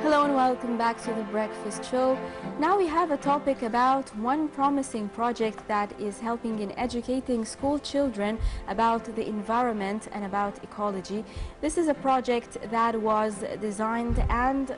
Hello and welcome back to the Breakfast Show. Now we have a topic about one promising project that is helping in educating school children about the environment and about ecology. This is a project that was designed and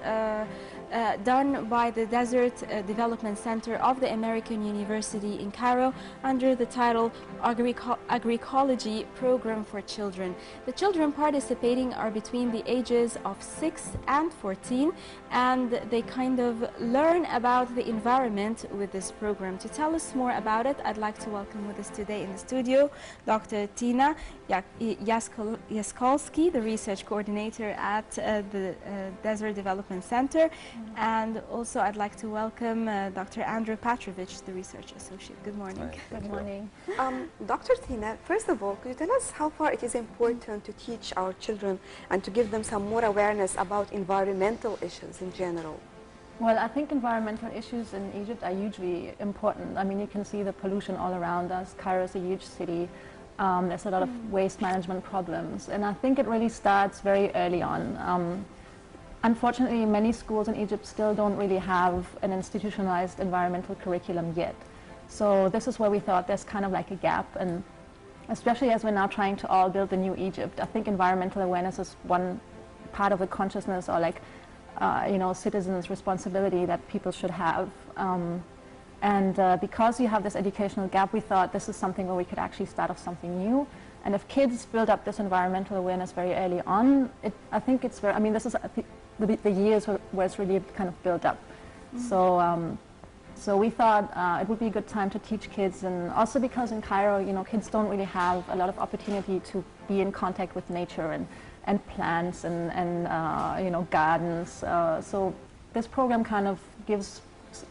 done by the Desert Development Center of the American University in Cairo under the title Agroecology Program for Children. The children participating are between the ages of 6 and 14, and they kind of learn about the environment with this program. To tell us more about it, I'd like to welcome with us today in the studio Dr. Tina Jaskolski, the research coordinator at the Desert Development Center. And also I'd like to welcome Dr. Andrew Petrovich, the research associate. Good morning. Hi. Good morning. Dr. Tina, first of all, could you tell us how far it is important to teach our children and to give them some more awareness about environmental issues in general? Well, I think environmental issues in Egypt are hugely important. I mean, you can see the pollution all around us. Cairo is a huge city. There's a lot of waste management problems, and I think it really starts very early on. Unfortunately, many schools in Egypt still don't really have an institutionalized environmental curriculum yet. So this is where we thought there's kind of like a gap, and especially as we're now trying to all build the new Egypt, I think environmental awareness is one part of the consciousness, or like, citizens' responsibility that people should have. Because you have this educational gap, we thought this is something where we could actually start off something new. And if kids build up this environmental awareness very early on, I think it's very, I mean, this is the years where it's really kind of built up. So we thought it would be a good time to teach kids, and also because in Cairo, kids don't really have a lot of opportunity to be in contact with nature and plants and gardens. So this program kind of gives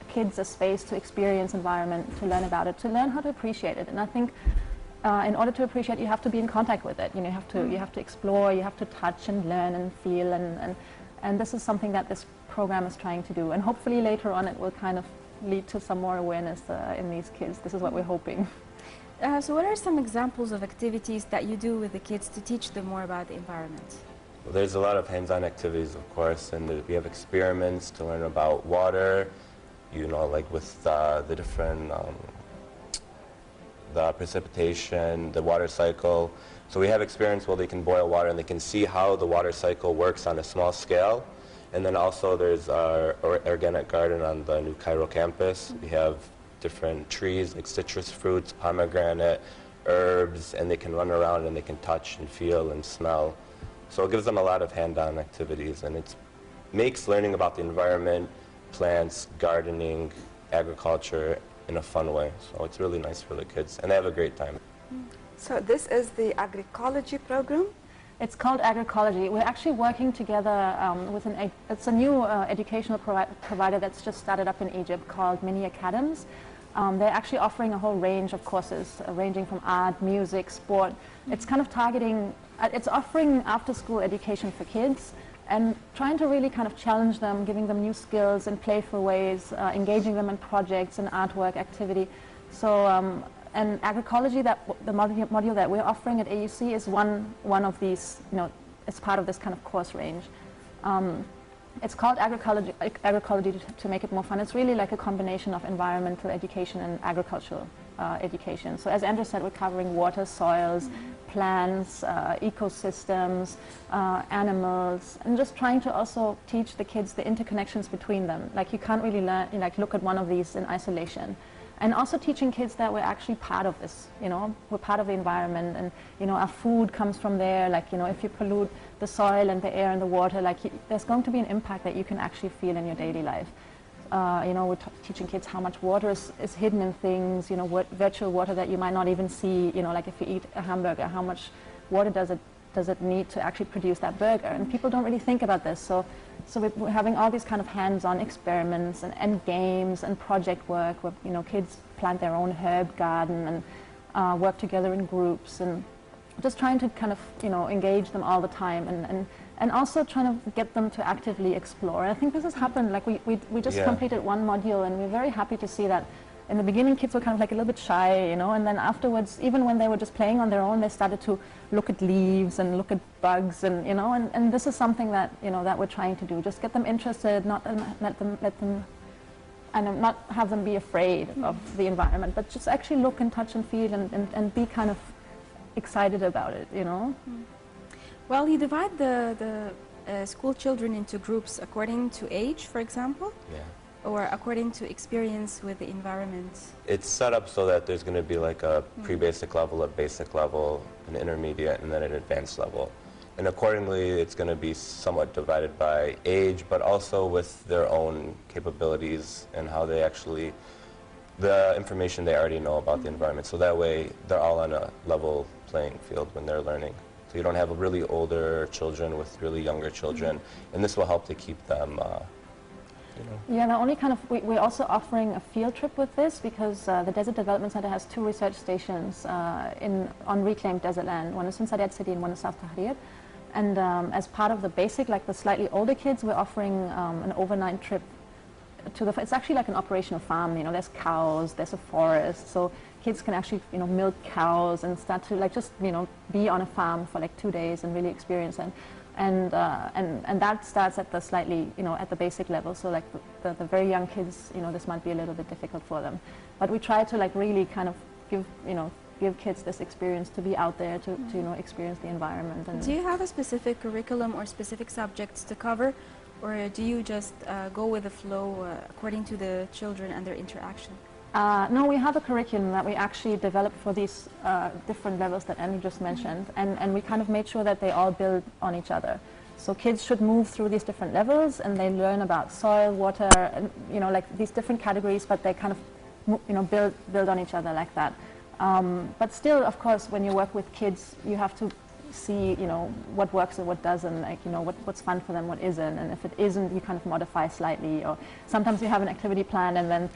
kids a space to experience environment, to learn about it, to learn how to appreciate it. And I think in order to appreciate, you have to be in contact with it. You have to explore, you have to touch and learn and feel, and this is something that this program is trying to do. And hopefully later on it will kind of lead to some more awareness in these kids. This is what we're hoping. So what are some examples of activities that you do with the kids to teach them more about the environment? Well, there's a lot of hands-on activities, of course, and we have experiments to learn about water, like with the different, the precipitation, the water cycle. So we have experiments where they can boil water and they can see how the water cycle works on a small scale. And then also there's our organic garden on the new Cairo campus. We have different trees like citrus fruits, pomegranate, herbs, and they can run around and they can touch and feel and smell. So it gives them a lot of hand-on activities, and it makes learning about the environment, plants, gardening, agriculture in a fun way. So it's really nice for the kids, and they have a great time. So this is the agroecology program? It's called Agroecology. We're actually working together with it's a new educational provider that's just started up in Egypt called Mini Academs. They're actually offering a whole range of courses, ranging from art, music, sport. It's kind of targeting, it's offering after-school education for kids and trying to really kind of challenge them, giving them new skills in playful ways, engaging them in projects and artwork activity. So, and agroecology, the module that we're offering at AUC is one of these, it's part of this kind of course range. It's called agroecology to make it more fun. It's really like a combination of environmental education and agricultural education. So as Andrew said, we're covering water, soils, plants, ecosystems, animals, and just trying to also teach the kids the interconnections between them. Like you can't really learn, look at one of these in isolation. And also teaching kids that we're actually part of this, we're part of the environment, and our food comes from there. Like, if you pollute the soil and the air and the water, like there's going to be an impact that you can actually feel in your daily life. We're teaching kids how much water is hidden in things, virtual water that you might not even see, like if you eat a hamburger, how much water does it need to actually produce that burger? And people don't really think about this. So we're having all these kind of hands-on experiments and games and project work where kids plant their own herb garden and work together in groups, and just trying to kind of engage them all the time, and also trying to get them to actively explore. I think this has happened. Like we just completed one module, and we're very happy to see that in the beginning, kids were kind of like a little bit shy, you know, and then afterwards, even when they were just playing on their own, they started to look at leaves and look at bugs, and you know, and this is something that, you know, that we're trying to do. Just get them interested, not let them and not have them be afraid of the environment, but just actually look and touch and feel and be kind of excited about it, you know. Well, you divide the school children into groups according to age, for example? Yeah. Or according to experience with the environment? It's set up so that there's going to be like a pre-basic level, a basic level, an intermediate, and then an advanced level. And accordingly, it's going to be somewhat divided by age, but also with their own capabilities and how they actually, the information they already know about the environment. So that way, they're all on a level playing field when they're learning. So you don't have really older children with really younger children, and this will help to keep them you know. Yeah, the only kind of, we're also offering a field trip with this because the Desert Development Center has 2 research stations on reclaimed desert land. One is in Saadiyat City and one is South Tahrir. And as part of the basic, like the slightly older kids, we're offering an overnight trip to the, it's actually like an operational farm, you know, there's cows, there's a forest, so kids can actually, you know, milk cows and start to like just, you know, be on a farm for like 2 days and really experience it. And that starts at the slightly, you know, at the basic level. So like the very young kids, you know, this might be a little bit difficult for them. But we try to like really kind of give, you know, give kids this experience to be out there, to you know, experience the environment. And do you have a specific curriculum or specific subjects to cover? Or do you just go with the flow according to the children and their interaction? No, we have a curriculum that we actually developed for these different levels that Annie just mentioned, and we kind of made sure that they all build on each other. So kids should move through these different levels, and they learn about soil, water, and you know, like these different categories, but they kind of, you know, build on each other like that. But still, of course, when you work with kids, you have to see, you know, what works and what doesn't, like, you know, what's fun for them, what isn't, and if it isn't, you kind of modify slightly, or sometimes you have an activity plan and then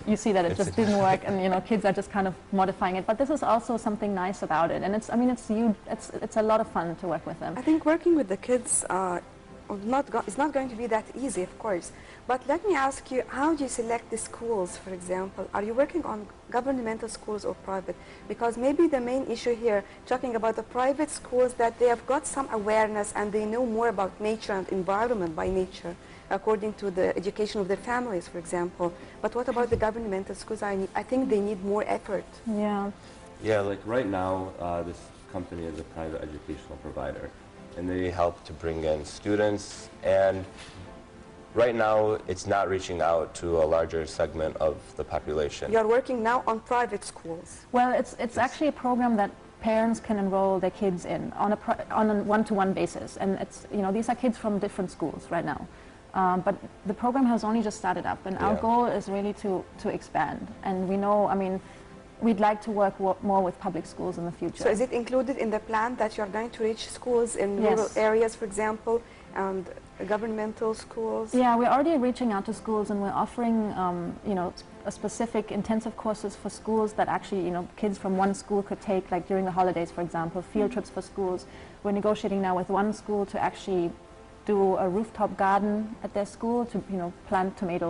you see that it just didn't work, and, you know, kids are just kind of modifying it. But this is also something nice about it, and it's, I mean, it's a lot of fun to work with them. I think working with the kids it's not going to be that easy, of course. But let me ask you, how do you select the schools, for example? Are you working on governmental schools or private? Because maybe the main issue here, talking about the private schools, that they have got some awareness and they know more about nature and environment by nature, according to the education of their families, for example. But what about the governmental schools? I think they need more effort. Yeah. Yeah, like right now, this company is a private educational provider, and they help to bring in students, and right now it's not reaching out to a larger segment of the population. You're working now on private schools. Well, it's actually a program that parents can enroll their kids in on a one-to-one basis, and it's, you know, these are kids from different schools right now. But the program has only just started up, and our goal is really to expand. And we know, I mean, we'd like to work more with public schools in the future. So is it included in the plan that you're going to reach schools in rural areas, for example, and governmental schools? Yeah, we're already reaching out to schools, and we're offering, you know, a specific intensive courses for schools that actually, you know, kids from one school could take, like during the holidays, for example, field trips for schools. We're negotiating now with one school to actually do a rooftop garden at their school to, you know, plant tomatoes.